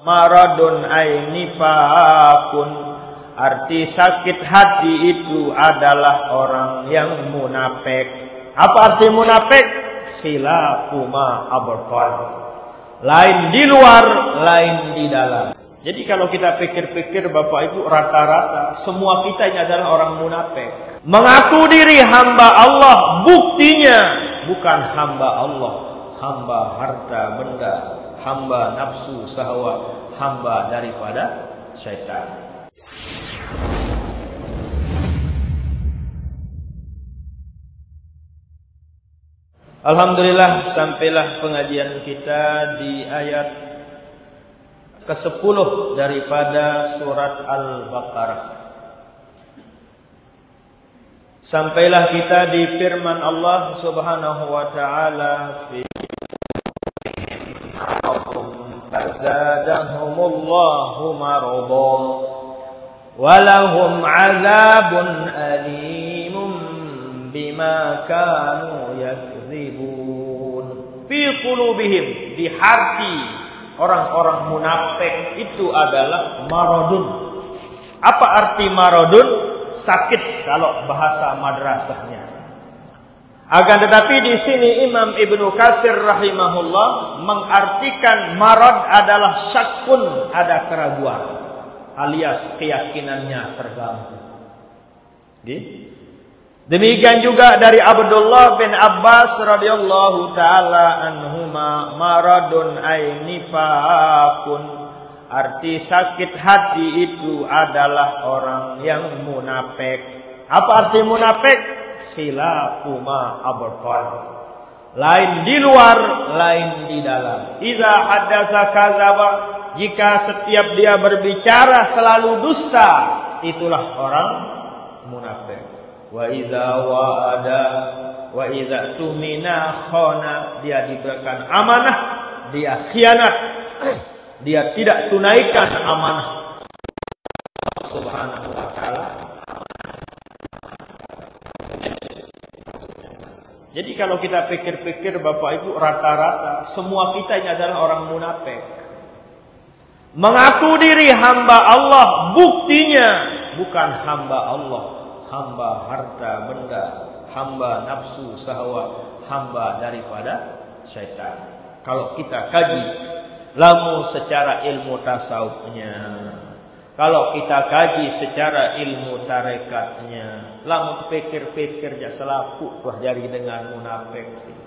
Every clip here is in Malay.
Maradun ainifakun. Arti sakit hati itu adalah orang yang munafik. Apa arti munafik? Khilafu ma abtan. Lain di luar, lain di dalam. Jadi kalau kita pikir-pikir Bapak Ibu, rata-rata semua kita ini adalah orang munafik. Mengaku diri hamba Allah, buktinya bukan hamba Allah. Hamba harta benda, hamba nafsu syahwat, hamba daripada syaitan. Alhamdulillah, sampailah pengajian kita di ayat ke-10 daripada surat Al-Baqarah. Sampailah kita di firman Allah Subhanahu wa taala, fi fazadahumullahu marada walahum azabun alimun bima kanu yakzibun. Fi qulubihim, di hati orang-orang munafik itu adalah maradun. Apa arti maradun? Sakit kalau bahasa madrasahnya. Akan tetapi di sini Imam Ibnu Katsir rahimahullah mengartikan marad adalah syakkun, ada keraguan, alias keyakinannya terganggu. Demikian juga dari Abdullah bin Abbas radhiyallahu taala anhuma, maradun ainifakun. Arti sakit hati itu adalah orang yang munafik. Apa arti munafik? Khilafu ma abtan. Lain di luar, lain di dalam. Iza haddasa kadzaba, jika setiap dia berbicara selalu dusta, itulah orang munafik. Wa iza wa'ada wa iza tumina khana, dia diberikan amanah, dia khianat. Dia tidak tunaikan amanah Subhanahu wa ta'ala. Jadi kalau kita pikir-pikir Bapak Ibu, rata-rata semua kita ini adalah orang munafik. Mengaku diri hamba Allah, buktinya bukan hamba Allah. Hamba harta benda, hamba nafsu syahwat, hamba daripada syaitan. Kalau kita kaji lamu secara ilmu tasawufnya, kalau kita kaji secara ilmu tarekatnya, lamu pikir-pikir ya selaku wah jari dengan munafik sih.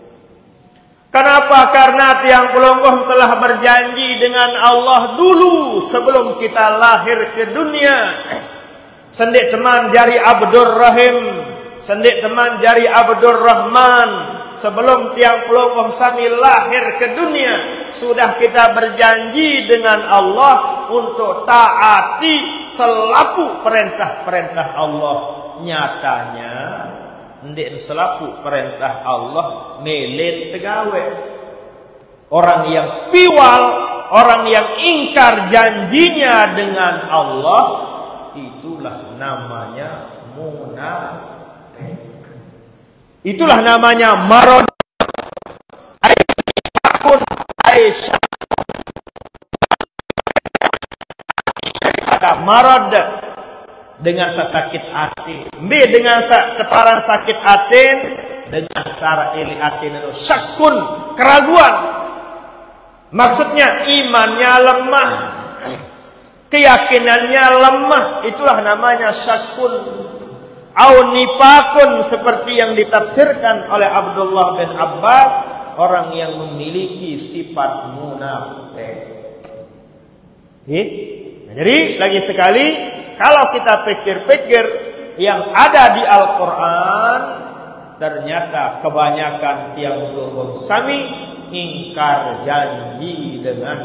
Kenapa? Karena tiang pelonggoh telah berjanji dengan Allah dulu sebelum kita lahir ke dunia. Sendik teman jari Abdur Rahim, sendik teman jari Abdur Rahman. Sebelum tiang pelonggoh sami lahir ke dunia, sudah kita berjanji dengan Allah untuk taati selaku perintah-perintah Allah. Nyatanya ndik selaku perintah Allah melet tegawe. Orang yang piwal, orang yang ingkar janjinya dengan Allah, itulah namanya munafik. Itulah namanya marad. Kata marad dengan sakit hati, dengan keparan sakit hati, dengan sara ili hati itu syakun, keraguan. Maksudnya imannya lemah, keyakinannya lemah, itulah namanya syakun. Au nifakun, seperti yang ditafsirkan oleh Abdullah bin Abbas, orang yang memiliki sifat munafik. Jadi lagi sekali, kalau kita pikir-pikir yang ada di Al-Quran, ternyata kebanyakan tiang belum sami ingkar janji dengan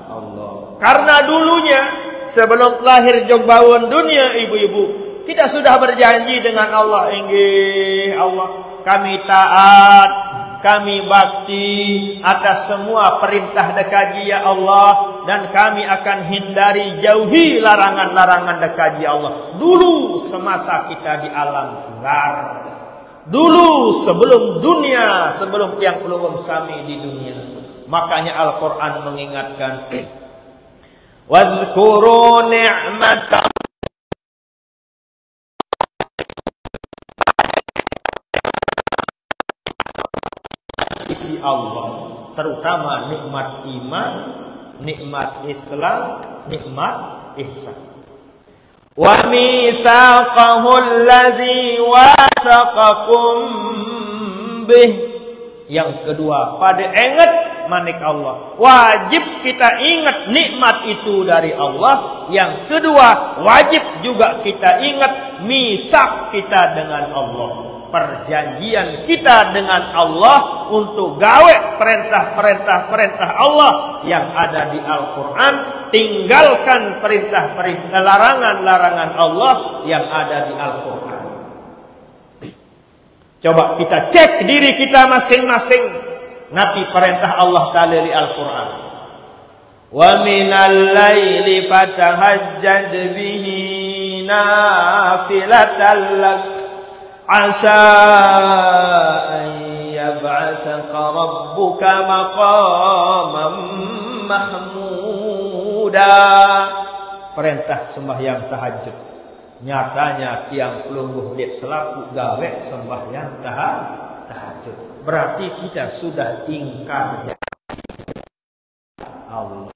Allah. Karena dulunya sebelum lahir jogbawan dunia, ibu-ibu, kita sudah berjanji dengan Allah, inggih Allah, kami taat, kami bakti atas semua perintah dekaji ya Allah, dan kami akan hindari jauhi larangan-larangan dekaji ya Allah. Dulu semasa kita di alam zar, dulu sebelum dunia, sebelum tiang pelunggung sami di dunia. Makanya Al-Quran mengingatkan, Wadhkuru ni'mata isi Allah, terutama nikmat iman, nikmat Islam, nikmat ihsan. Wa mitsaqahu allazi wasaqakum bih. Yang kedua, pada ingat manik Allah. Wajib kita ingat nikmat itu dari Allah. Yang kedua, wajib juga kita ingat misak kita dengan Allah. Perjanjian kita dengan Allah untuk gawe perintah Allah yang ada di Al-Quran, tinggalkan perintah larangan Allah yang ada di Al-Quran. Coba kita cek diri kita masing-masing, napi perintah Allah Ta'ala di Al-Quran. Wa minal laili fatahajjad bihi nafilatan lak asa an yab'atsaka rabbuka maqaman mahmuda. Perintah sembahyang tahajud. Nyatanya tiang pelungguh liat selaku gawe sembahyang tahajud. Berarti kita sudah ingkar Allah.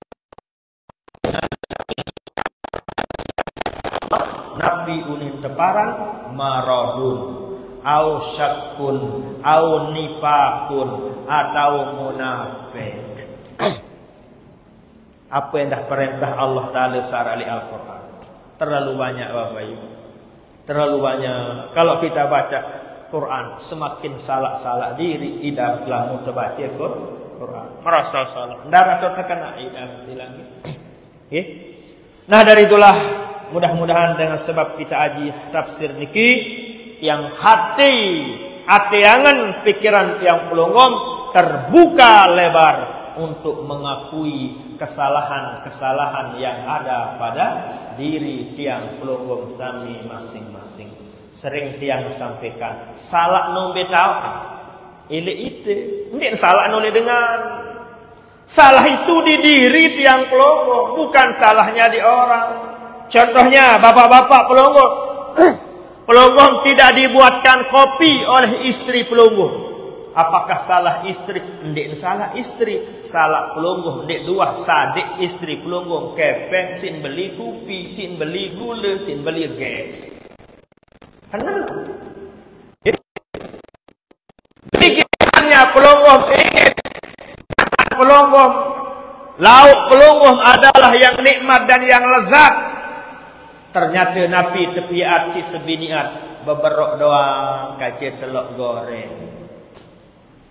Nabi unin teparan maradun au syakkun au nifakun atau munafik. Apa yang dah perintah Allah Ta'ala secara Al-Quran? Terlalu banyak Bapak Ibu. Terlalu banyak. Kalau kita baca Quran, semakin salah-salah diri idam telah terbaca Quran. Merasa salah. Darah atau terkena idam silang. Okay? Nah dari itulah mudah-mudahan dengan sebab kita aji tafsir niki yang hati-angan pikiran yang pelonggom terbuka lebar untuk mengakui kesalahan-kesalahan yang ada pada diri tiang pelonggom sami masing-masing. Sering tiang sampaikan salah nombe tahu ile ite ndik salah nole dengan salah itu di diri tiang pelonggom, bukan salahnya di orang. Contohnya bapak-bapak pelonggom pelonggom tidak dibuatkan kopi oleh istri pelonggom. Apakah salah istri? Ndik salah istri, salah pelonggom. Ndik dua sadik istri pelonggom kepeng sin beli kopi, sin beli gula, sin beli gas. Karena pikirannya pelonggom ingin pelonggom, lauk pelonggom adalah yang nikmat dan yang lezat. Ternyata Nabi tepi arsi sebiniat beberok doang kaca telok goreng.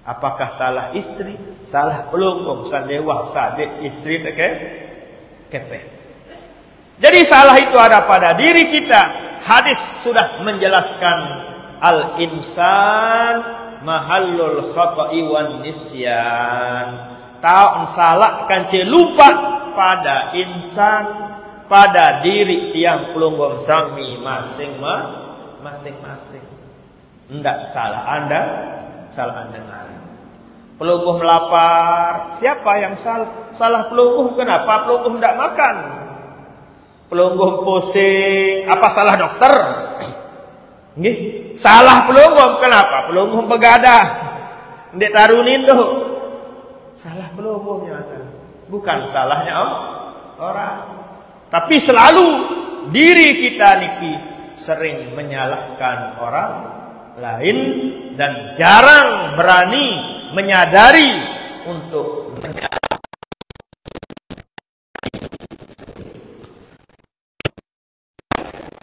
Apakah salah istri? Salah pelungkung sandewah sadik istri kepeh. Jadi salah itu ada pada diri kita. Hadis sudah menjelaskan al-insan mahallul khata'i wan nisyan. Tahu salah kan lupa pada insan, pada diri tiang pelungkung sami masing-masing. Enggak salah Anda, salah Anda. Pelungguh melapar, siapa yang salah? Salah pelungguh. Kenapa pelungguh tidak makan? Pelungguh pusing, apa salah dokter? Nggih, salah pelungguh. Kenapa? Pelungguh begadah, ndik tarunin tuh. Salah pelungguhnya, bukan salahnya orang. Tapi selalu diri kita niki sering menyalahkan orang lain dan jarang berani menyadari untuk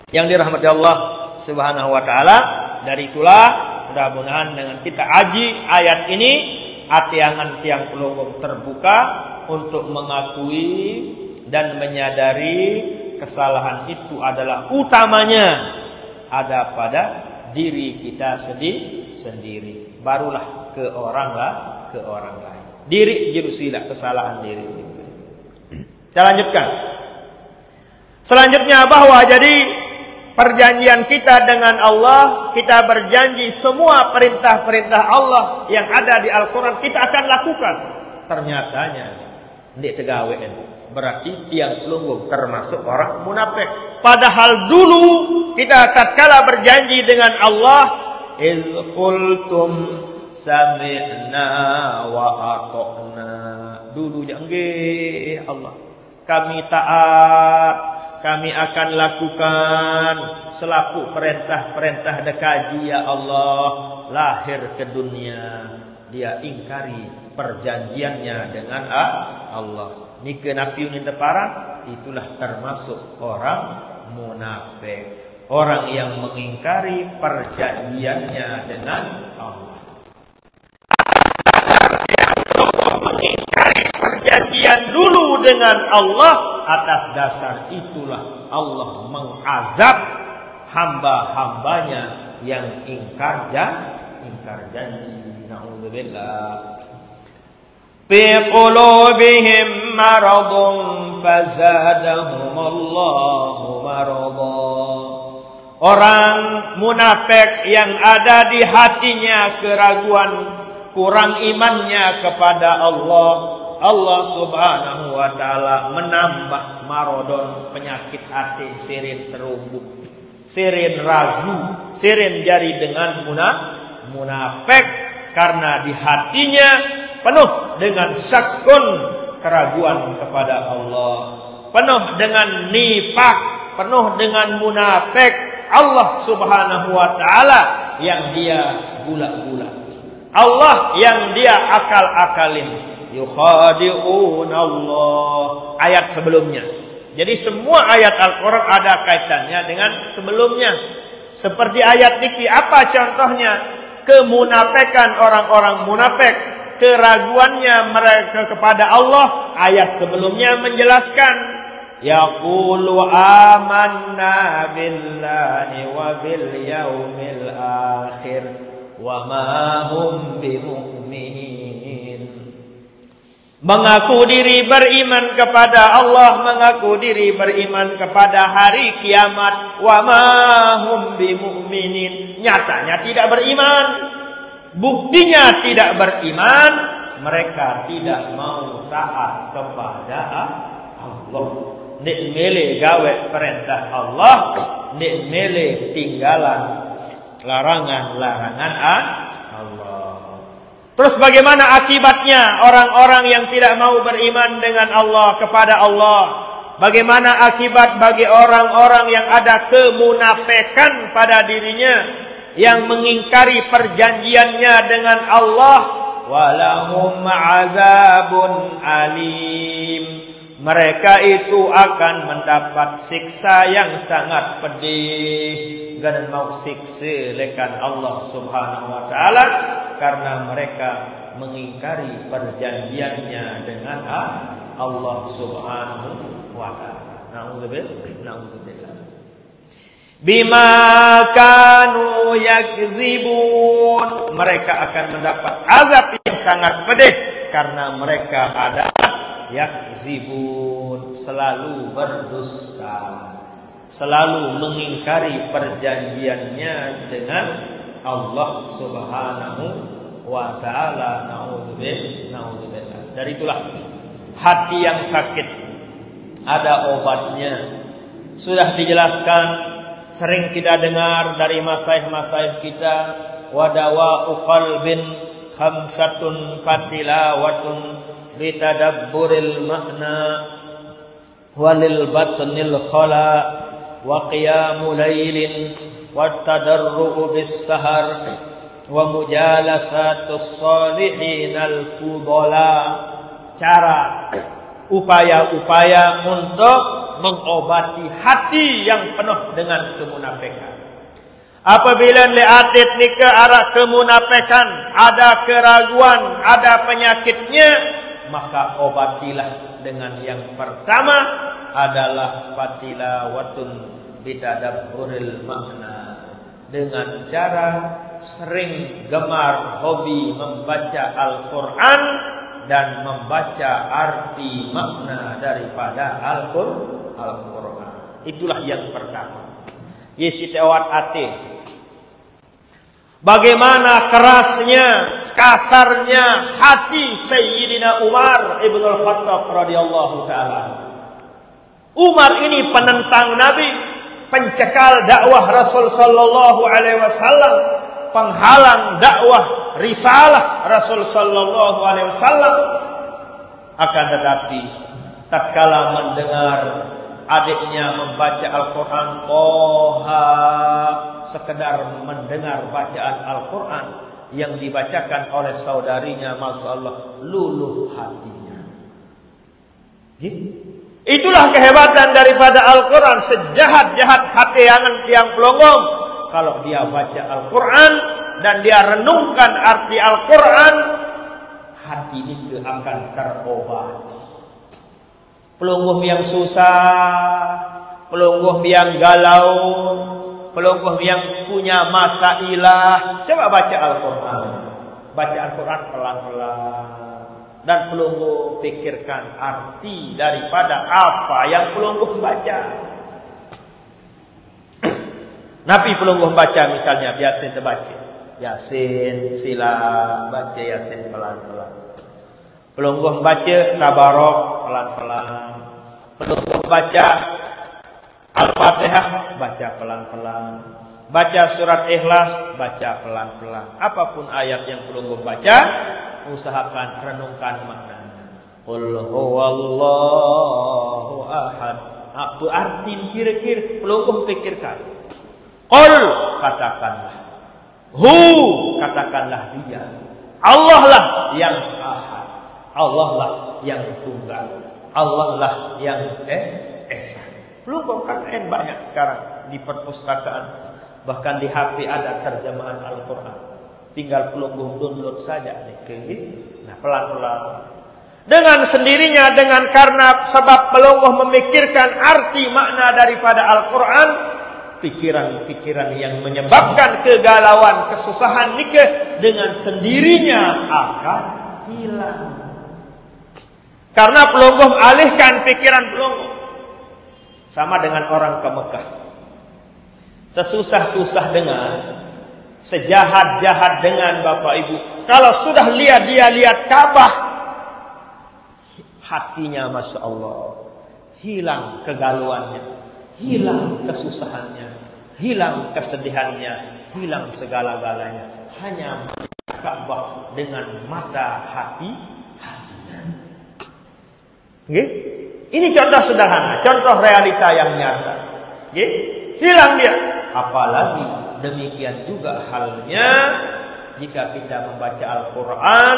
yang dirahmati Allah Subhanahu wa taala. Dari itulah mudah-mudahan dengan kita aji ayat ini atiangan tiang pelungguh terbuka untuk mengakui dan menyadari kesalahan itu adalah utamanya ada pada diri kita sendiri. Barulah ke orang lain. Diri jadi sila kesalahan diri. Kita lanjutkan. Selanjutnya bahwa jadi perjanjian kita dengan Allah, kita berjanji semua perintah-perintah Allah yang ada di Al-Quran kita akan lakukan. Ternyatanya ndik tegawean berarti tiang pelunggung termasuk orang munafik. Padahal dulu kita tatkala berjanji dengan Allah, iz qultum sami'na wa ata'na. Dulu nggih Allah, kami taat, kami akan lakukan selaku perintah-perintah dekaji ya Allah. Lahir ke dunia, dia ingkari perjanjiannya dengan Allah. Nike napi unin deparan, itulah termasuk orang munafik. Orang yang mengingkari perjanjiannya dengan Allah. Mengingkari perjanjian dulu dengan Allah, atas dasar itulah Allah mengazab hamba-hambanya yang ingkar janji. Na'udzubillah. Fi qulubihim maradun fazadahumullahu marada. Orang munafik yang ada di hatinya keraguan, kurang imannya kepada Allah, Allah subhanahu wa ta'ala menambah marodon, penyakit hati, sirin terumbu, sirin ragu, sirin jari dengan munafik. Karena di hatinya penuh dengan syakun, keraguan kepada Allah, penuh dengan nifak, penuh dengan munafik. Allah subhanahu wa ta'ala yang dia gula-gula, Allah yang dia akal-akalin. Yukhadi'un Allah. Ayat sebelumnya. Jadi semua ayat Al-Quran ada kaitannya dengan sebelumnya. Seperti ayat niki, apa contohnya? Kemunafikan orang-orang munafik, keraguannya mereka kepada Allah. Ayat sebelumnya menjelaskan, yaqulu amanna billahi wa bil yaumil akhir wa ma hum bimu'minin. Mengaku diri beriman kepada Allah, mengaku diri beriman kepada hari kiamat. Wa ma hum bimu'minin, nyatanya tidak beriman. Buktinya tidak beriman, mereka tidak mau taat kepada Allah. Nek mele gawe perintah Allah, nek mele tinggalan larangan-larangan Allah. Terus bagaimana akibatnya orang-orang yang tidak mau beriman dengan Allah, kepada Allah? Bagaimana akibat bagi orang-orang yang ada kemunafikan pada dirinya, yang mengingkari perjanjiannya dengan Allah? Walahum azabun alim. Mereka itu akan mendapat siksa yang sangat pedih. Dan mau siksa lekan Allah subhanahu wa ta'ala, karena mereka mengingkari perjanjiannya dengan Allah subhanahu wa ta'ala. Na'udzubillah. Bima kanu yakzibun. Mereka akan mendapat azab yang sangat pedih, karena mereka adalah yakzibun, selalu berdusta, selalu mengingkari perjanjiannya dengan Allah subhanahu wa ta'ala. Na'udzubillah. Dari itulah hati yang sakit ada obatnya. Sudah dijelaskan, sering kita dengar dari masaih-masaih kita, wadawa'u qalbin khamsatun fatilawatun litadabburil makna walil batnil khala wa qiyamu laylin wa tadarru'u bis sahar wa mujalasatus salihin al fudala. Cara, upaya-upaya untuk mengobati hati yang penuh dengan kemunafikan. Apabila liatit ni ke arah kemunafikan, ada keraguan, ada penyakitnya, maka obatilah dengan yang pertama adalah fatilawatun bitadabburil makna, dengan cara sering gemar hobi membaca Al-Quran dan membaca arti makna daripada Al-Quran. Itulah yang pertama. Yesitewat ate. Bagaimana kerasnya, kasarnya hati Sayyidina Umar ibn al-Khattab radhiyallahu ta'ala. Umar ini penentang Nabi, pencekal dakwah Rasul sallallahu alaihi wasallam, penghalang dakwah risalah Rasul sallallahu alaihi wasallam. Akan tetapi tatkala mendengar adiknya membaca Al-Quran, Toha, sekedar mendengar bacaan Al-Quran yang dibacakan oleh saudarinya, Masya Allah, luluh hatinya. Itulah kehebatan daripada Al-Quran. Sejahat-jahat hati yang pelonggong, kalau dia baca Al-Quran dan dia renungkan arti Al-Quran, hati ini akan terobati. Pelungguh yang susah, pelungguh yang galau, pelungguh yang punya masailah, coba baca Al-Quran. Baca Al-Quran pelan-pelan. Dan pelungguh pikirkan arti daripada apa yang pelungguh baca. Nabi pelungguh baca misalnya Yasin terbaca. Yasin sila, baca Yasin pelan-pelan. Pelungguh baca Tabarok pelan-pelan. Pelungguh baca Al-Fatihah, baca pelan-pelan. Baca surat Ikhlas, baca pelan-pelan. Apapun ayat yang pelungguh baca, usahakan renungkan maknanya. Qul huwallahu ahad. Apa arti kira-kira? Pelungguh pikirkan. Qul, katakanlah. Hu, katakanlah dia. Allah lah yang ahad. Allah lah yang tunggal. Allah lah yang esa. Pelungguh kan banyak sekarang di perpustakaan. Bahkan di HP ada terjemahan Al-Quran. Tinggal pelungguh download saja. Nah, pelan-pelan. Dengan sendirinya, dengan karena sebab pelungguh memikirkan arti makna daripada Al-Quran, pikiran-pikiran yang menyebabkan kegalauan, kesusahan nikah dengan sendirinya akan hilang. Karena pelungguh alihkan pikiran pelungguh. Sama dengan orang ke Mekah. Sesusah-susah dengan, sejahat-jahat dengan Bapak Ibu, kalau sudah dia lihat Ka'bah, hatinya Masya Allah hilang kegalauannya, hilang kesusahannya, hilang kesedihannya, hilang segala-galanya. Hanya melihat Ka'bah dengan mata hatinya. Ini contoh sederhana, contoh realita yang nyata. Hilang dia. Apalagi demikian juga halnya jika kita membaca Al-Quran,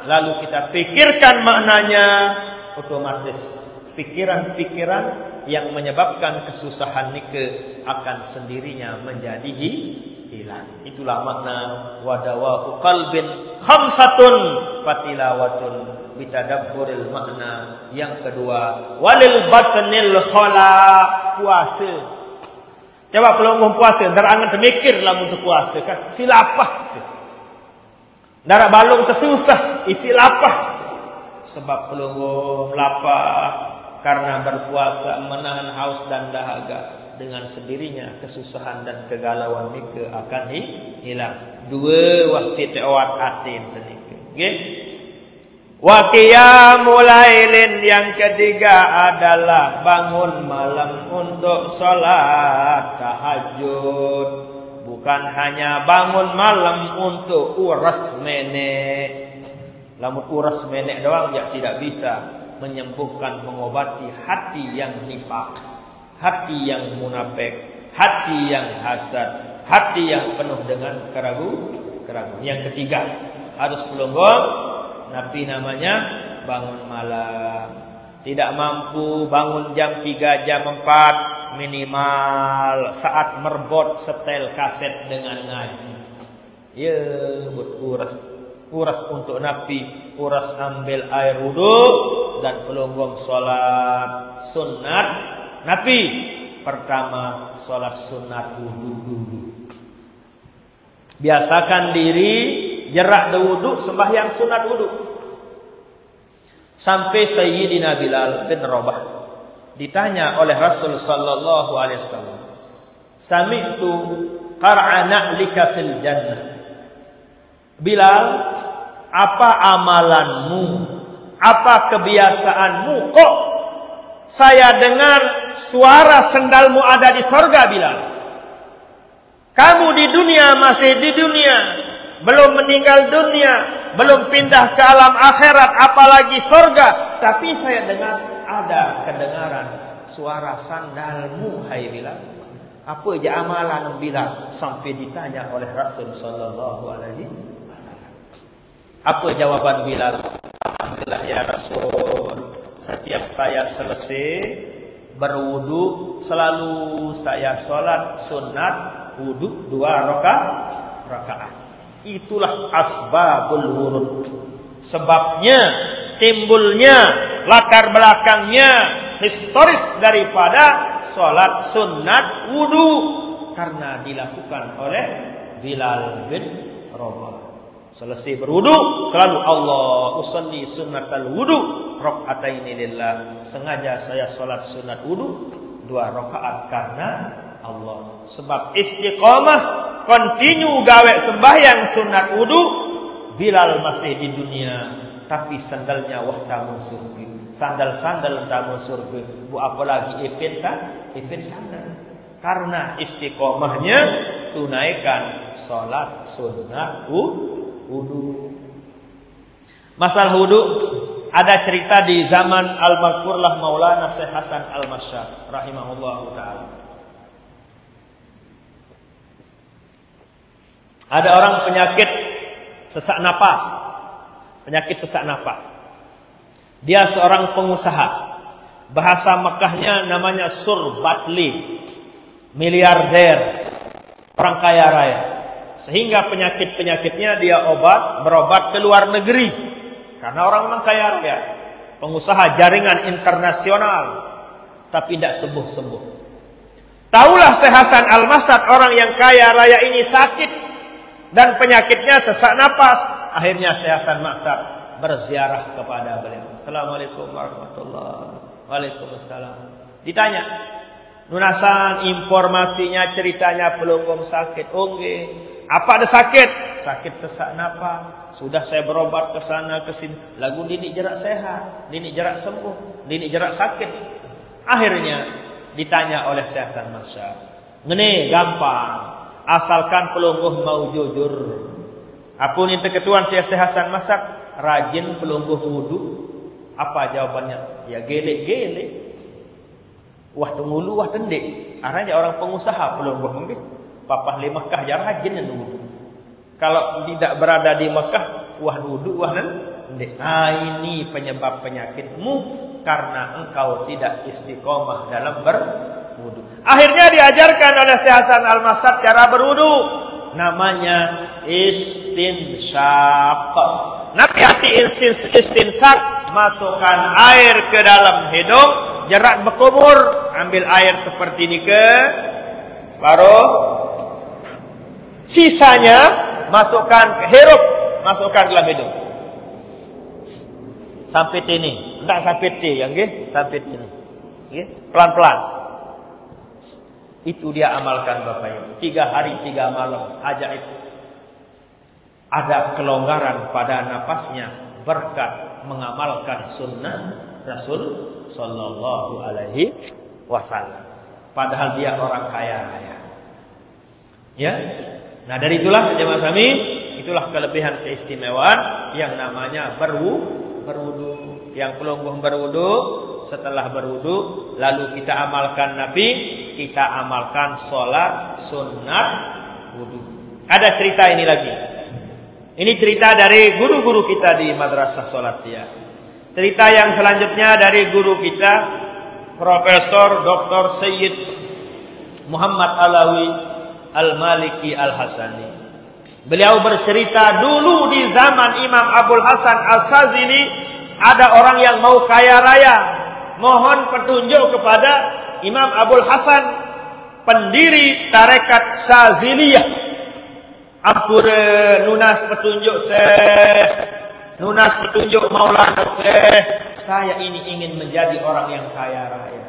lalu kita pikirkan maknanya, otomatis pikiran-pikiran yang menyebabkan kesusahan nikah akan sendirinya menjadi hilang. Itulah makna wadawahu qalbin khamsatun fatilawatun bitadabburil makna. Yang kedua, walil batnil khala, puasa. Coba pelungguh puasa, darangan termikir lah untuk puasa kan, silapah. Darah balung tersusah, isi lapah. Sebab pelungguh lapah karena berpuasa menahan haus dan dahaga. Dengan sendirinya kesusahan dan kegalauan nikah akan hilang. Dua wasit awat atin tenikah. Wa qiyamul lailin, yang ketiga adalah bangun malam untuk salat tahajud. Bukan hanya bangun malam untuk uras menek. Lamun uras menek doang ya tidak bisa menyembuhkan, mengobati hati yang nifak, hati yang munafik, hati yang hasad, hati yang penuh dengan keraguan. Yang ketiga harus pelungguh. Nabi namanya bangun malam. Tidak mampu bangun jam 3, jam 4, minimal saat merbot setel kaset dengan ngaji. Ya, uras untuk Nabi, uras ambil air wudu dan pelungguh salat sunat. Nabi pertama salat sunat wudu dulu. Biasakan diri jerak wudu, sembahyang sunat wudu. Sampai Sayyidina Bilal bin Rabah ditanya oleh Rasul sallallahu alaihi wasallam, "Sami'tu qar'a na'lika fil jannah." Bilal, apa amalanmu? Apa kebiasaanmu kok saya dengar suara sendalmu ada di sorga, Bilal. Kamu di dunia, masih di dunia, belum meninggal dunia, belum pindah ke alam akhirat, apalagi sorga. Tapi saya dengar ada kedengaran suara sandalmu, hai Bilal. Apa je amalan Bilal? Sampai ditanya oleh Rasul sallallahu alaihi wasallam. Apa jawaban Bilal? Alhamdulillah ya Rasul, setiap saya selesai berwudu, selalu saya solat sunat wudu 2 rakaat. Itulah asbabul wurud. Sebabnya, timbulnya, latar belakangnya, historis daripada solat sunat wudu, karena dilakukan oleh Bilal bin Rabah. Selesai berwudu, selalu Allah usalli sunnatal wudu raka'ataini lillah. Sengaja saya solat sunat wudu 2 rakaat karena Allah. Sebab istiqamah, continue gawe sembahyang sunat wudu. Bilal masih di dunia, tapi sandalnya wah tamu surga. Sandal-sandal tamu surga. Bu apalagi ipin sandal. Karena istiqamahnya tunaikan salat sunat wudu. Masalah wudu ada cerita di zaman al-Maghfurlah Maulana Syekh Hasan Al-Masyar rahimahullahu taala. Ada orang penyakit sesak napas. Penyakit sesak napas. Dia seorang pengusaha. Bahasa Mekahnya namanya Surbatli. Miliarder. Orang kaya raya. Sehingga penyakit-penyakitnya dia berobat ke luar negeri. Karena orang memang kaya raya. Pengusaha jaringan internasional. Tapi tidak sembuh-sembuh. Taulah Syekh Hasan Al-Masyar, orang yang kaya raya ini sakit. Dan penyakitnya sesak napas. Akhirnya Syekh Hasan Masyar berziarah kepada beliau. Assalamualaikum warahmatullahi wabarakatuh. Waalaikumsalam. Ditanya, nunasan informasinya ceritanya pelunggung sakit. Oke. Apa ada sakit? Sakit sesak napas. Sudah saya berobat ke sana ke sini. Lagu dini jerak sehat, dini jerak sembuh, dini jerak sakit. Akhirnya ditanya oleh Syekh Hasan Masyar. Ngene gampang. Asalkan pelungguh mau jujur. Aku ni ketuan Syekh Hasan Masyar rajin pelungguh wudu. Apa jawabannya? Ya gelek-gelek. Wah tunggu wah tendek. Aranya orang pengusaha pelungguh mungkin. Papah di Mekah jar rajin dan wudu. Kalau tidak berada di Mekah, wah wudu wah tendek. Nah ini penyebab penyakitmu karena engkau tidak istiqomah dalam berwudu. Akhirnya diajarkan oleh Syekh Hasan Al-Masyar cara berwudu. Namanya istinsyaq. Nabi hati istinsyaq, masukkan air ke dalam hidung, jerat berkumur, ambil air seperti ini ke separuh. Sisanya masukkan ke hirup, masukkan ke dalam hidung. Sampai ini, tidak sampai T, ya nggih, sampai ini. Nggih, pelan-pelan. Itu dia amalkan Bapak Ibu. 3 hari 3 malam ajaib. Ada kelonggaran pada napasnya berkat mengamalkan sunnah Rasul sallallahu alaihi wasallam. Padahal dia orang kaya raya. Ya. Nah, dari itulah jemaah kami, itulah kelebihan keistimewaan yang namanya berwudu. Yang pelungguh berwudu, setelah berwudu lalu kita amalkan Nabi, kita amalkan sholat sunat wudu. Ada cerita ini lagi. Ini cerita dari guru-guru kita di madrasah sholat dia. Cerita yang selanjutnya dari guru kita Profesor Dr. Sayyid Muhammad Alawi Al-Maliki Al-Hasani. Beliau bercerita dulu di zaman Imam Abul Hasan As-Sazili ada orang yang mau kaya raya, mohon petunjuk kepada Imam Abul Hasan, pendiri tarekat Syaziliyah. Ampun nunas petunjuk Syekh, nunas petunjuk Maulana Syekh. Saya ini ingin menjadi orang yang kaya raya.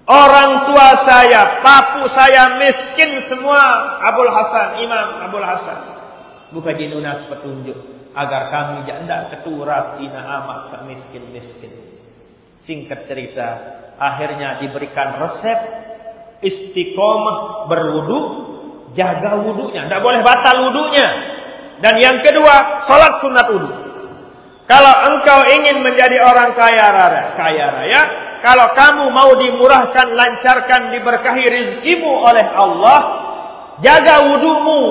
Orang tua saya, papu saya miskin semua. Abul Hasan, Imam Abul Hasan, bukan nunas petunjuk agar kami tidak keturas kina amat miskin-miskin. Singkat cerita, akhirnya diberikan resep istiqomah berwudu, jaga wudunya, tidak boleh batal wudunya. Dan yang kedua, salat sunat wudu. Kalau engkau ingin menjadi orang kaya raya, kalau kamu mau dimurahkan, lancarkan, diberkahi rezekimu oleh Allah, jaga wudumu,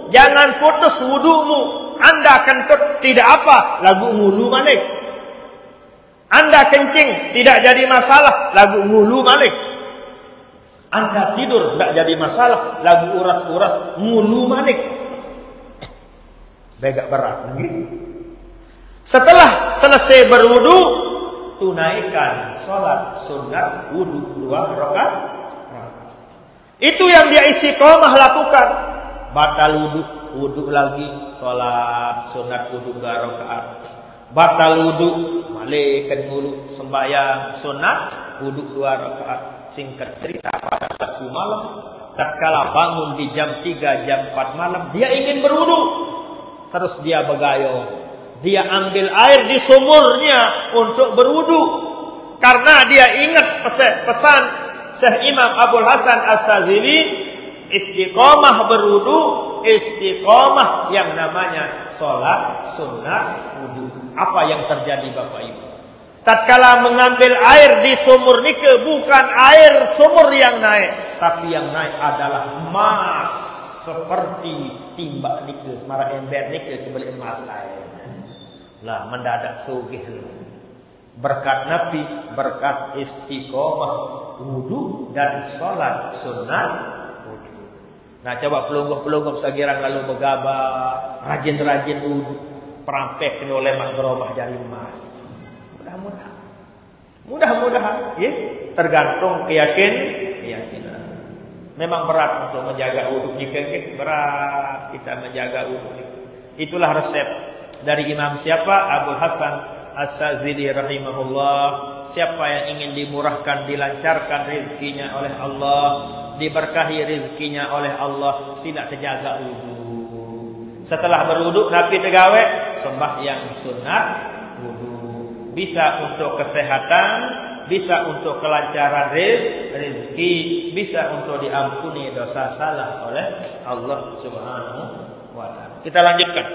jangan putus wudumu. Anda kentut tidak apa, lagu ngulu balik. Anda kencing tidak jadi masalah, lagu ngulu balik. Anda tidur tidak jadi masalah, lagu uras-uras ngulu balik. Begak berat lagi. Setelah selesai berwudu, tunaikan salat sunat wudu 2 rakaat. Itu yang dia istiqomah lakukan. Batal wudu, wudu lagi, salat sunat wudu 2 rakaat. Batal wudu, balik dulu sembahyang sunat wudu 2 rakaat. Singkat cerita, pada satu malam, tatkala bangun di jam 3, jam 4 malam, dia ingin berwudu. Terus dia begayung. Dia ambil air di sumurnya untuk berwudu. Karena dia ingat pesan Syekh Imam Abdul Hasan As-Sazili, istiqomah berwudu, istiqomah yang namanya sholat sunat wudu. Apa yang terjadi Bapak Ibu? Tatkala mengambil air di sumur nike, bukan air sumur yang naik, tapi yang naik adalah emas. Seperti timba nike, semara ember nike, kembali emas air. Lah mendadak sugih berkat Nabi, berkat istiqomah wudu dan salat sunat wudu. Nah coba pelunggup-pelunggup sagirang lalu begabah, rajin-rajin wudu, perampek kena lemak geromah jari emas. Mudah-mudahan, ya, tergantung keyakinan. Memang berat untuk menjaga wudu nike, berat kita menjaga wudu nike. Itulah resep dari Imam siapa? Abdul Hasan As-Sazili rahimahullah. Siapa yang ingin dimurahkan, dilancarkan rezekinya oleh Allah, diberkahi rezekinya oleh Allah, sila terjaga wudu. Setelah berwudu, Nabi tegawe sembahyang sunat wudu. Bisa untuk kesehatan, bisa untuk kelancaran rezeki, bisa untuk diampuni dosa salah oleh Allah Subhanahu wa taala. Kita lanjutkan.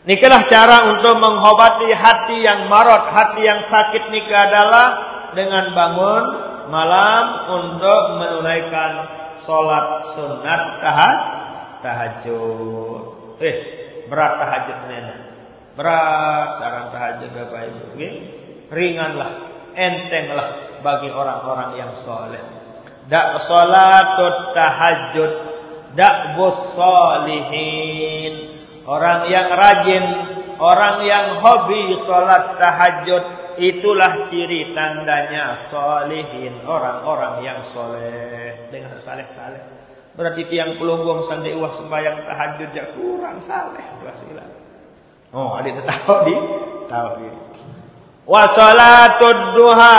Nikalah cara untuk mengobati hati yang marot, hati yang sakit nikah adalah dengan bangun malam untuk menunaikan sholat sunat tahajud. Berat tahajud nenek. Berat sarang tahajud Bapak Ibu. Okay? Ringanlah, entenglah bagi orang-orang yang soleh. Dak sholatut tahajud, dak bus solihin. Orang yang rajin, orang yang hobi sholat tahajud, itulah ciri tandanya solihin, orang-orang yang soleh. Dengan saleh-saleh. Berarti tiang pelunggung sandi uah sembahyang tahajud ya kurang saleh. Oh, adik tahu di. Wa sholatud duha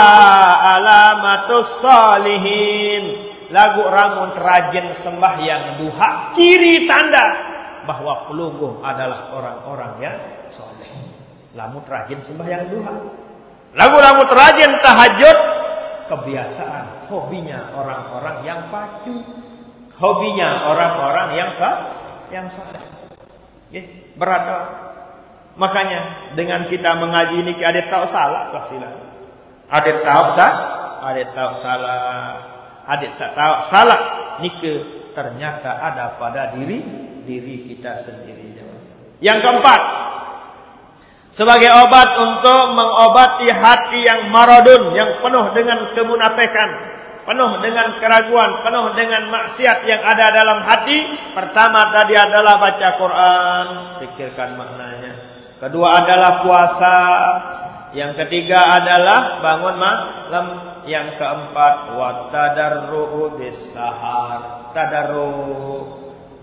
alamatus solihin. Lagu ramun rajin sembahyang duha, ciri tanda bahwa pelunggung adalah orang-orang yang soleh. Lamun rajin sembahyang duha, lamun rajin tahajud, kebiasaan, hobinya orang-orang yang pacu, hobinya orang-orang yang soleh. Berat. Makanya dengan kita mengaji ini, adik tahu salah pasti lah. Adik tahu salah nike ternyata ada pada diri kita sendiri. Yang keempat, sebagai obat untuk mengobati hati yang maradun, yang penuh dengan kemunafikan, penuh dengan keraguan, penuh dengan maksiat yang ada dalam hati. Pertama tadi adalah baca Quran, pikirkan maknanya. Kedua adalah puasa. Yang ketiga adalah bangun malam. Yang keempat, wa tadarru bis sahar. Tadarru,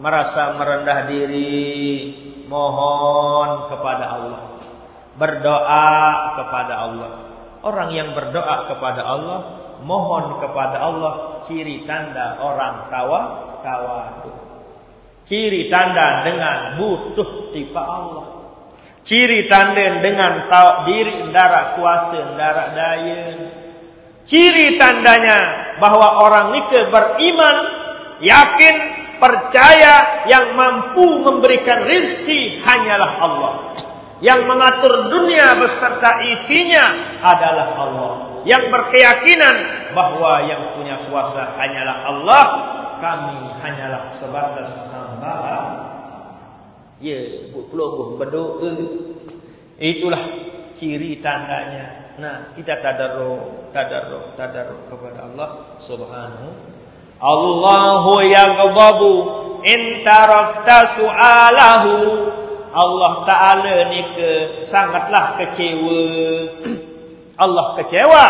merasa merendah diri, mohon kepada Allah, berdoa kepada Allah. Orang yang berdoa kepada Allah, mohon kepada Allah, ciri tanda orang tawadu. Ciri tanda dengan butuh tipe Allah. Ciri tanda dengan tahu diri ndara kuasa ndara daya. Ciri tandanya bahwa orang ni beriman, yakin, percaya yang mampu memberikan rezeki hanyalah Allah. Yang mengatur dunia beserta isinya adalah Allah. Yang berkeyakinan bahwa yang punya kuasa hanyalah Allah, kami hanyalah sebatas hamba. Ya, pelungguh berdoa. Itulah ciri tandanya. Nah, kita tadarruk kepada Allah Subhanahu. Allahu yaghdabu in tarakta su'alahu. Allah Ta'ala ni sangatlah kecewa. Allah kecewa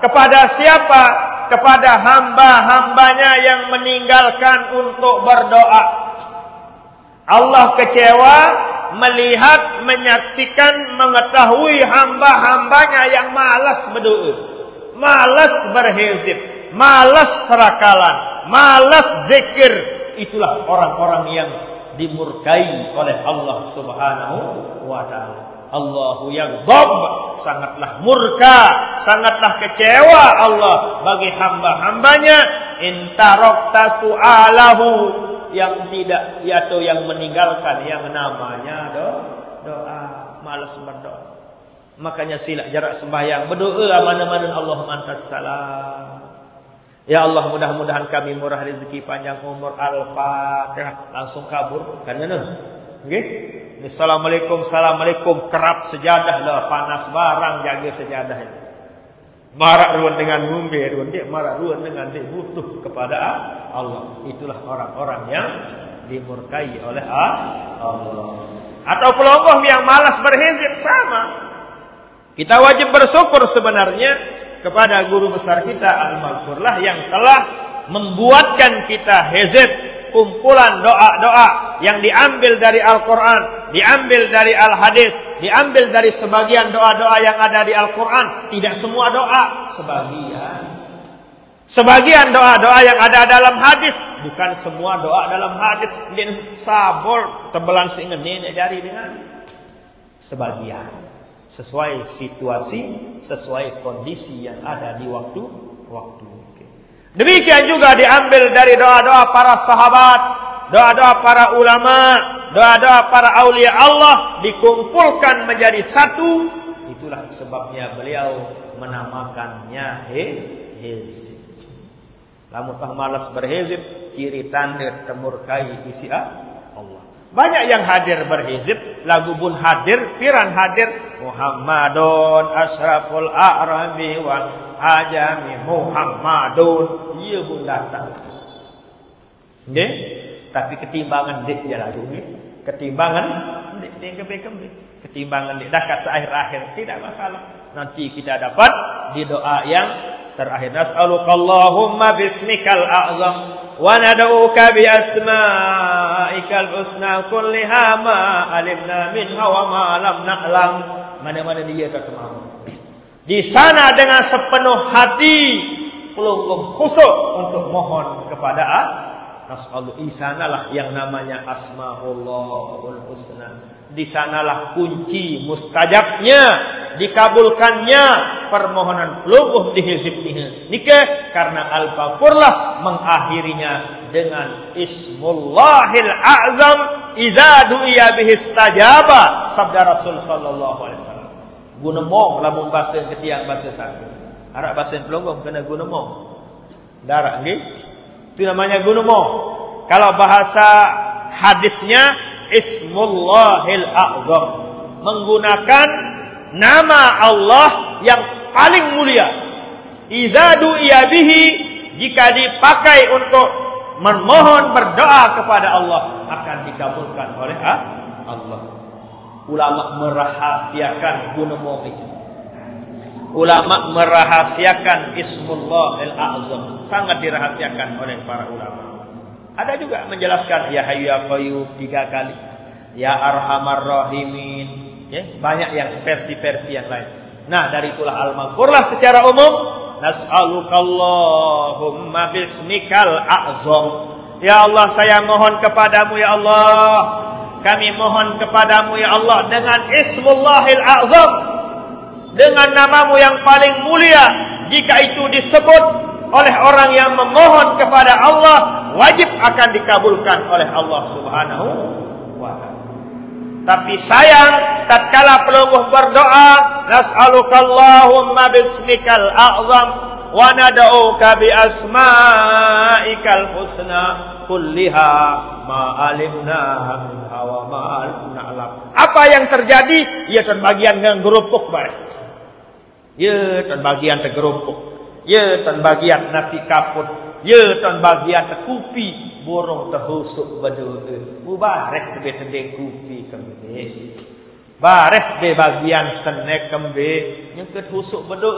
kepada siapa? Kepada hamba-hambanya yang meninggalkan untuk berdoa. Allah kecewa melihat, menyaksikan, mengetahui hamba-hambanya yang malas berdoa, malas berhizib, malas serakalan, malas zikir. Itulah orang-orang yang dimurkai oleh Allah Subhanahu wa ta'ala. Allahu yaghdab, sangatlah murka, sangatlah kecewa Allah bagi hamba-hambanya. In tarakta su'alahu, yang tidak, yaitu yang meninggalkan yang namanya doa, malas berdoa. Makanya sila jarak sembahyang, berdoa mana-mana Allahumma antas salam. Ya Allah, mudah-mudahan kami murah rezeki, panjang umur. Al-Fatihah, langsung kabur kan mana? Okey. Assalamualaikum, assalamualaikum, kerap sejadah lah, panas barang, jaga sejadah ini. Marak ruan dengan ngumbe, ruan dia marak ruan dengan dia butuh kepada Allah. Itulah orang-orang yang dimurkai oleh Allah. Atau pelongoh yang malas berhizib, sama. Kita wajib bersyukur sebenarnya kepada guru besar kita Al-Maghfurlah yang telah membuatkan kita hizib, kumpulan doa-doa yang diambil dari Al-Quran, diambil dari Al-Hadis, diambil dari sebagian doa-doa yang ada di Al-Quran. Tidak semua doa, sebagian doa-doa yang ada dalam hadis. Bukan semua doa dalam hadis. Dia sabol tebelan singen ini jari dengan sebagian. Sesuai situasi, sesuai kondisi yang ada di waktu. Demikian juga diambil dari doa-doa para sahabat, doa-doa para ulama, doa-doa para aulia Allah, dikumpulkan menjadi satu. Itulah sebabnya beliau menamakannya hizib. Lamun malas berhizib, ciri tanda temurkai isi Allah. Banyak yang hadir berhizib, lagu pun hadir, piran hadir. Muhammadun asyraful a'rami wal ajami, Muhammadun, ia pun datang. Okay? Tapi ketimbangan dik je lagu ni. Ketimbangan dik kembali. Ketimbangan dik dah kat akhir-akhir, tidak masalah. Nanti kita dapat di doa yang terakhir. Nas'alukallahumma bismikal a'zam wa nad'uka bi asma'ikal husna kulliha ma alimna minha wa ma lam na'lam. Mana-mana dia tak mahu. Di sana dengan sepenuh hati, pelungguh khusyuk untuk mohon kepada Nas'alu. Di sanalah yang namanya Asma'ullahul Husna. Di sanalah kunci mustajabnya, dikabulkannya permohonan pelungguh dihizibnya. Nikah karena Al-Baqarah mengakhirinya dengan Ismullahil A'zam iza du'iya bihi istajaba, sabda Rasul sallallahu alaihi wasallam. Guna mong lamun bahasa ketiang bahasa satu. Arab bahasa pelungguh kena guna mong. Darat nggih. Itu namanya guna mong. Kalau bahasa hadisnya Ismullahil A'zam, menggunakan nama Allah yang paling mulia. Iza du'iya bihi, jika dipakai untuk memohon berdoa kepada Allah, akan dikabulkan oleh Allah. Ulama merahasiakan gunamong itu. Ulama merahasiakan Ismullahil A'zam, sangat dirahasiakan oleh para ulama. Ada juga menjelaskan Ya Hayyu Ya Qayyum 3 kali, Ya Arhamar Rahimin, ya, banyak yang versi-versi yang lain. Nah, dari itulah Al-Maghfurlah secara umum, Nas'alukallahumma bismikal a'zam. Ya Allah, saya mohon kepadamu ya Allah kami mohon kepadamu ya Allah dengan Ismullahil A'zam, dengan namamu yang paling mulia. Jika itu disebut oleh orang yang memohon kepada Allah, wajib akan dikabulkan oleh Allah Subhanahu wa ta'ala. Tapi sayang, tatkala pelungguh berdoa, nas'alukallahumma bismikal a'zam wa nad'uka bi asma'ikal husna kulliha ma alimnaha minha wa ma lam na'lam. Apa yang terjadi? Ya tan bagian ngerupuk bareng. Ya tan bagian tergerupuk. Ya tan bagian nasi kaput. Ya tan bagian terkupi borong terhusuk bedu. Mubareh tebe-tebe kupi kembe. Bareh de bagian senek kembe yang terhusuk bedu.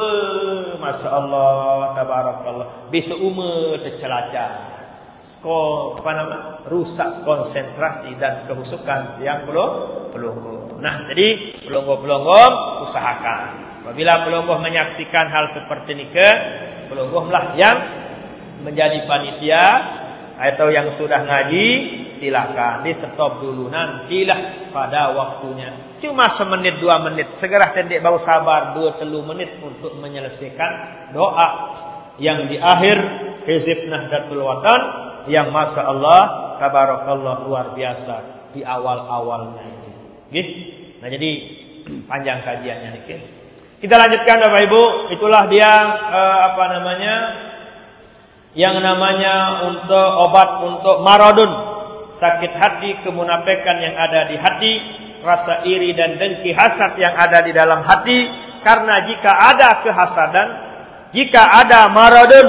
Masya-Allah, tabarakallah. Besok umur tercelacah. Rusak konsentrasi dan kehusukan yang pelungguh. Nah, jadi pelungguh-pelungguh usahakan. Apabila pelungguh menyaksikan hal seperti ini, pelungguhlah yang menjadi panitia atau yang sudah ngaji, silakan di stop dulu, nantilah pada waktunya. Cuma semenit 2 menit, segera tendek bau sabar 2-3 menit untuk menyelesaikan doa yang di akhir Hizib Nahdlatul Watan yang Masya Allah tabarakallah luar biasa di awal-awalnya itu. Nah, jadi panjang kajiannya nih. Kita lanjutkan Bapak Ibu, itulah dia yang namanya untuk obat untuk maradun, sakit hati, kemunafikan yang ada di hati, rasa iri dan dengki hasad yang ada di dalam hati. Karena jika ada kehasadan, jika ada maradun,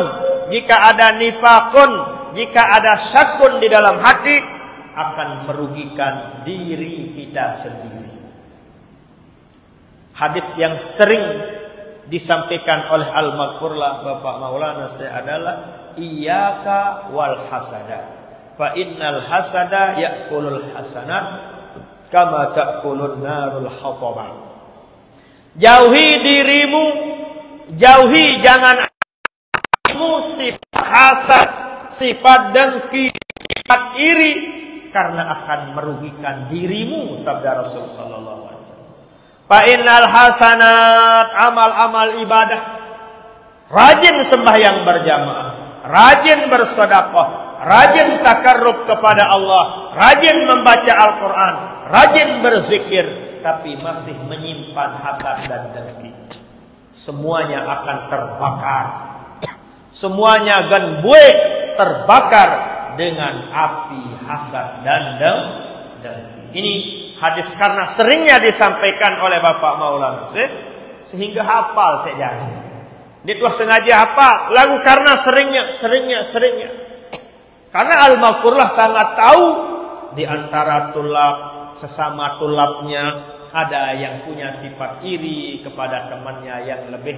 jika ada nifakun, jika ada syakun di dalam hati, akan merugikan diri kita sendiri. Hadis yang sering disampaikan oleh Al-Maghfurlah Bapak Maulana saya adalah iyyaka wal hasada fa innal hasada ya'kulul hasanat kama ta'kulun narul hatabah. Jauhi dirimu, jauhi jangan sifat hasad, sifat dengki, sifat iri, karena akan merugikan dirimu, sabda Rasul sallallahu alaihi wasallam. Fa innal hasanat, amal-amal ibadah, rajin sembahyang berjamaah, rajin bersedekah, rajin takarrub kepada Allah, rajin membaca Al-Qur'an, rajin berzikir, tapi masih menyimpan hasad dan dengki, semuanya akan terbakar. Semuanya ganbue terbakar dengan api hasad dan dengki. Ini hadis karena seringnya disampaikan oleh Bapak Maulana sehingga hafal tak jadi. Dia tuh sengaja hafal lagu karena seringnya. Karena Al-Maghfurlah sangat tahu di antara tulab, sesama tulabnya ada yang punya sifat iri kepada temannya yang lebih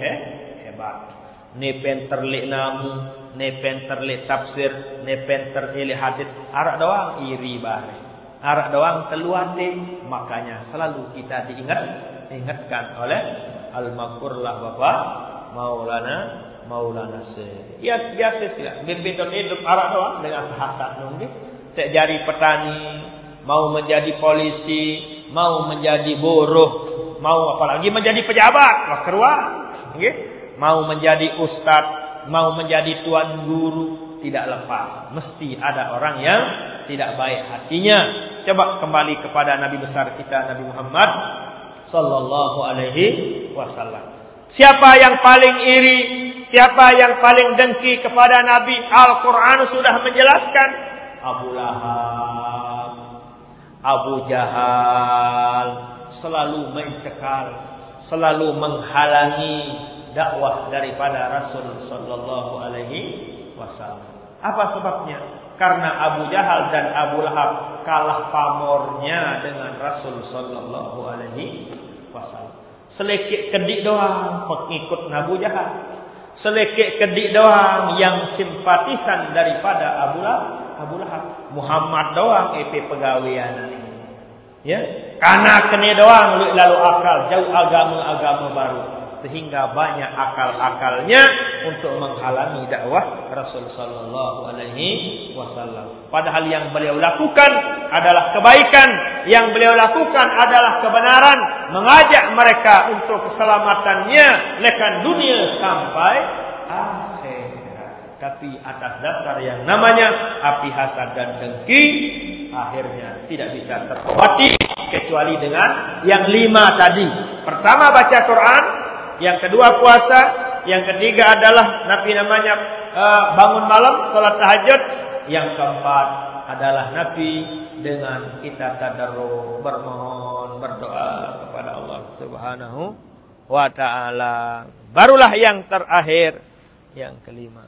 hebat. Nepen terlik namu, nepen terlik tafsir, nepen terlik hadis, arak doang iri bare, arak doang teluande. Makanya selalu kita diingatkan oleh Al-Maghfurlah Bapak Maulana ya biasa sila bimbingan hidup arak doang dengan sahasa nunggu tak jadi petani, mau menjadi polisi, mau menjadi buruh, mau apalagi menjadi pejabat, wah keruan, mau menjadi ustadz, mau menjadi tuan guru, tidak lepas. Mesti ada orang yang tidak baik hatinya. Coba kembali kepada Nabi besar kita Nabi Muhammad sallallahu alaihi wasallam. Siapa yang paling iri, siapa yang paling dengki kepada Nabi? Al-Quran sudah menjelaskan. Abu Lahab, Abu Jahal selalu mencekal, selalu menghalangi dakwah daripada Rasul sallallahu alaihi wasallam. Apa sebabnya? Karena Abu Jahal dan Abu Lahab kalah pamornya dengan Rasul sallallahu alaihi wasallam. Selekik kedik doang pengikut Abu Jahal, selekik kedik doang yang simpatisan daripada Abu Lahab. Muhammad doang pegawaian ini. Ya, karena kene doang lalu akal jauh agama baru, sehingga banyak akal-akalnya untuk menghalangi dakwah Rasul sallallahu alaihi wasallam. Padahal yang beliau lakukan adalah kebaikan, yang beliau lakukan adalah kebenaran, mengajak mereka untuk keselamatannya lekan dunia sampai akhirat. Tapi atas dasar yang namanya api hasad dan dengki, akhirnya tidak bisa terobati kecuali dengan yang 5 tadi. Pertama baca Quran, yang kedua puasa, yang ketiga adalah Nabi namanya bangun malam salat tahajud, yang keempat adalah Nabi dengan kita tadarruk, bermohon, berdoa kepada Allah Subhanahu wa taala. Barulah yang terakhir, yang kelima.